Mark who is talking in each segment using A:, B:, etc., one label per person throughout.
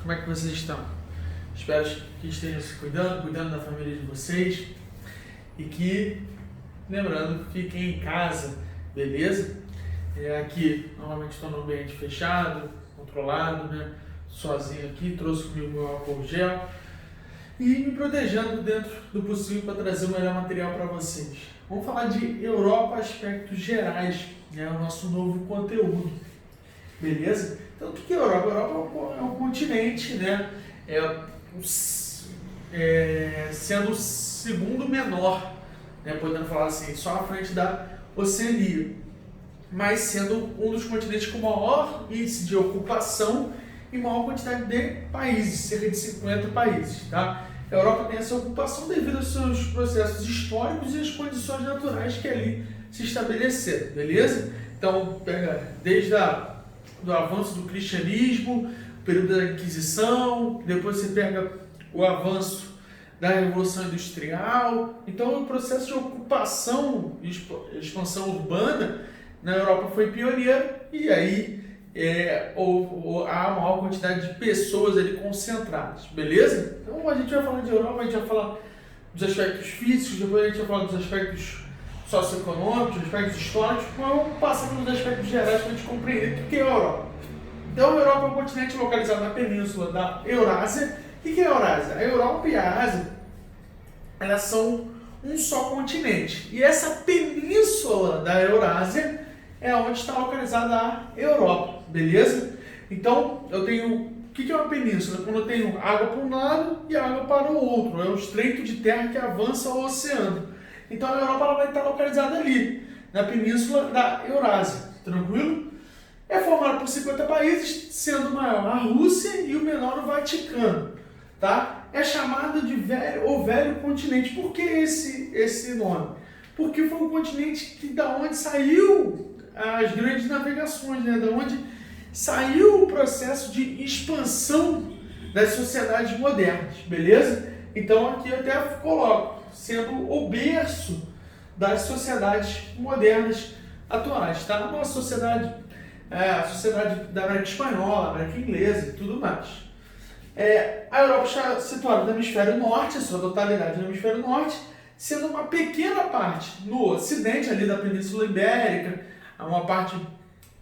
A: Como é que vocês estão? Espero que estejam se cuidando da família de vocês e que, lembrando, fiquem em casa, beleza? Aqui, normalmente estou num ambiente fechado, controlado, né? Sozinho aqui, trouxe comigo meu álcool gel e me protegendo dentro do possível para trazer o melhor material para vocês. Vamos falar de Europa, aspectos gerais, né? O nosso novo conteúdo, beleza? Então, o que é a Europa? A Europa é um continente, né? Sendo o segundo menor, né? Podendo falar assim, só à frente da Oceania, mas sendo um dos continentes com maior índice de ocupação e maior quantidade de países, cerca de 50 países, tá? A Europa tem essa ocupação devido aos seus processos históricos e às condições naturais que ali se estabeleceram, beleza? Então, pega desde do avanço do cristianismo, o período da Inquisição, depois você pega o avanço da Revolução Industrial. Então, o processo de ocupação e expansão urbana na Europa foi pioneiro, e aí há uma maior quantidade de pessoas ali concentradas, beleza? Então, a gente vai falar de Europa, a gente vai falar dos aspectos físicos, depois a gente vai falar dos aspectos socioeconômicos, aspectos históricos, mas vamos passar pelos aspectos gerais para a gente compreender o que é a Europa. Então, a Europa é um continente localizado na península da Eurásia. O que é a Eurásia? A Europa e a Ásia, elas são um só continente. E essa península da Eurásia é onde está localizada a Europa, beleza? Então, eu tenho... O que é uma península? Quando eu tenho água para um lado e água para o outro. É um estreito de terra que avança ao oceano. Então, a Europa ela vai estar localizada ali, na península da Eurásia, tranquilo? É formada por 50 países, sendo o maior a Rússia e o menor o Vaticano, tá? É chamado de velho continente. Por que esse nome? Porque foi um continente da onde saiu as grandes navegações, né? Da onde saiu o processo de expansão das sociedades modernas, beleza? Então aqui eu até coloco, sendo o berço das sociedades modernas atuais, tá? A nossa sociedade, a sociedade da América Espanhola, América Inglesa e tudo mais. A Europa está situada no hemisfério norte, a sua totalidade no hemisfério norte, sendo uma pequena parte no ocidente, ali da Península Ibérica, uma parte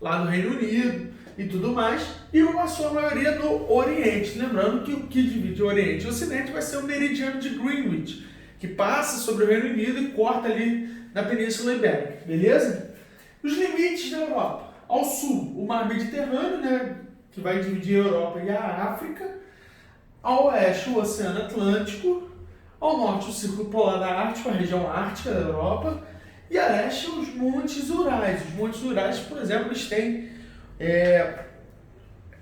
A: lá do Reino Unido e tudo mais, e uma sua maioria no Oriente. Lembrando que o que divide o Oriente e o Ocidente vai ser o meridiano de Greenwich, que passa sobre o Reino Unido e corta ali na Península Ibérica, beleza? Os limites da Europa. Ao sul, o Mar Mediterrâneo, né, que vai dividir a Europa e a África. Ao oeste, o Oceano Atlântico. Ao norte, o Círculo Polar da Ártica, a região ártica da Europa. E a leste, os Montes Urais. Os Montes Urais, por exemplo,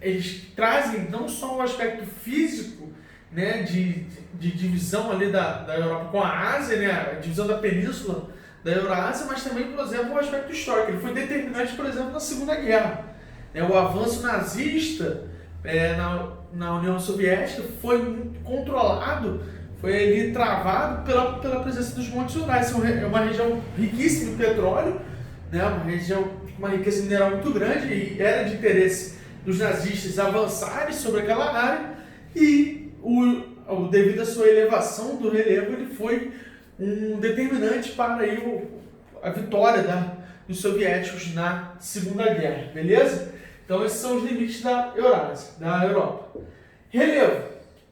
A: eles trazem não só o aspecto físico, né, de divisão ali da Europa com a Ásia, né, a divisão da península da Eurásia, mas também, por exemplo, o aspecto histórico. Ele foi determinante, por exemplo, na Segunda Guerra. O avanço nazista na União Soviética foi controlado, foi ali travado pela presença dos Montes Urais. É uma região riquíssima em petróleo, né, uma região com uma riqueza mineral muito grande, e era de interesse dos nazistas avançarem sobre aquela área, e devido à sua elevação do relevo, ele foi um determinante para aí a vitória dos soviéticos na Segunda Guerra, beleza? Então esses são os limites da Eurásia, da Europa. Relevo.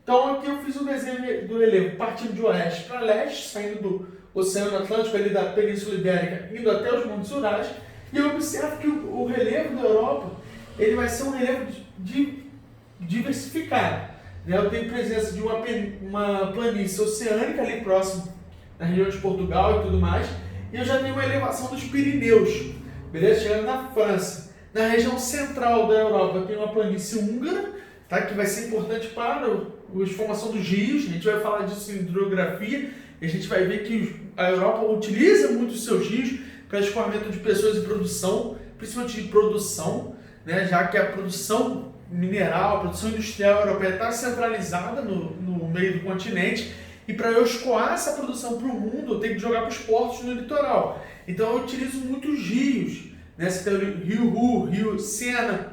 A: Então aqui eu fiz um desenho do relevo partindo de oeste para leste, saindo do Oceano Atlântico, ali da Península Ibérica, indo até os Montes Urais, e eu observo que o relevo da Europa ele vai ser um relevo diversificado. Eu tenho presença de uma planície oceânica ali próximo na região de Portugal e tudo mais, e eu já tenho uma elevação dos Pirineus, beleza? Chegando na França. Na região central da Europa eu tenho uma planície húngara, tá? Que vai ser importante para a formação dos rios. A gente vai falar disso em hidrografia, e a gente vai ver que a Europa utiliza muito os seus rios para escoamento de pessoas e produção, principalmente de produção, né? Já que a produção mineral, a produção industrial europeia está centralizada no meio do continente, e para eu escoar essa produção para o mundo, eu tenho que jogar para os portos no litoral. Então eu utilizo muitos rios, né? Você tem o Rio Ru, Rio Sena,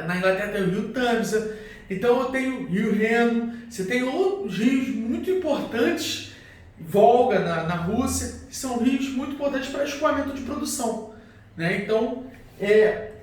A: na Inglaterra tem o Rio Tâmisa. Então eu tenho Rio Reno, você tem outros rios muito importantes, Volga na Rússia, que são rios muito importantes para escoamento de produção, né? Então,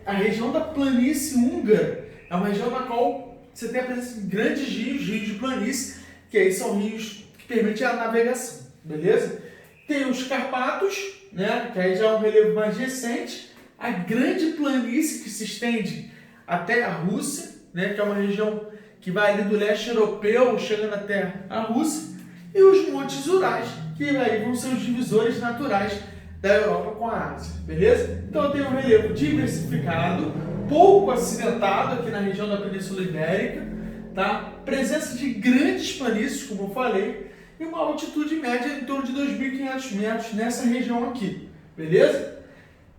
A: a região da planície húngara é uma região na qual você tem a presença de grandes rios, rios de planície, que aí são rios que permitem a navegação, beleza? Tem os Carpatos, né? Que aí já é um relevo mais recente, a grande planície que se estende até a Rússia, né? Que é uma região que vai ali do leste europeu, chegando até a Rússia, e os Montes Urais, que aí vão ser os divisores naturais da Europa com a Ásia, beleza? Então eu tenho um relevo diversificado, pouco acidentado aqui na região da Península Ibérica, tá? Presença de grandes planícies, como eu falei, e uma altitude média em torno de 2.500 metros nessa região aqui, beleza?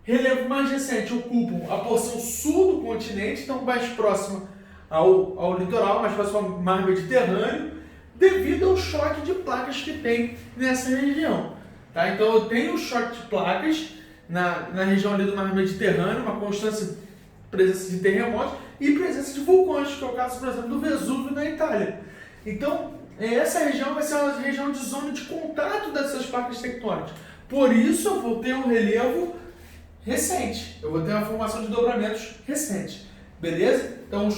A: Relevo mais recente ocupam a porção sul do continente, então mais próxima ao litoral, mais próximo ao mar Mediterrâneo, devido ao choque de placas que tem nessa região. Tá? Então eu tenho choque de placas na região ali do mar Mediterrâneo, uma constante presença de terremotos e presença de vulcões, que é o caso, por exemplo, do Vesúvio na Itália. Então, essa região vai ser uma região de zona de contato dessas placas tectônicas. Por isso eu vou ter um relevo recente, eu vou ter uma formação de dobramentos recente. Beleza? Então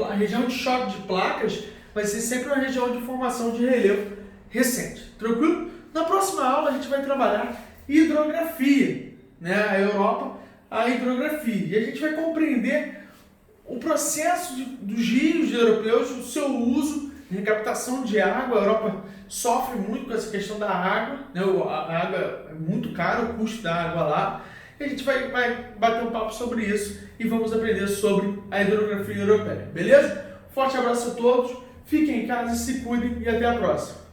A: a região de choque de placas vai ser sempre uma região de formação de relevo recente. Tranquilo? Na próxima aula a gente vai trabalhar hidrografia, né? A Europa, a hidrografia. E a gente vai compreender o processo dos rios europeus, o seu uso em captação de água. A Europa sofre muito com essa questão da água, né? A água é muito cara, o custo da água lá. E a gente vai bater um papo sobre isso e vamos aprender sobre a hidrografia europeia. Beleza? Forte abraço a todos, fiquem em casa, se cuidem e até a próxima.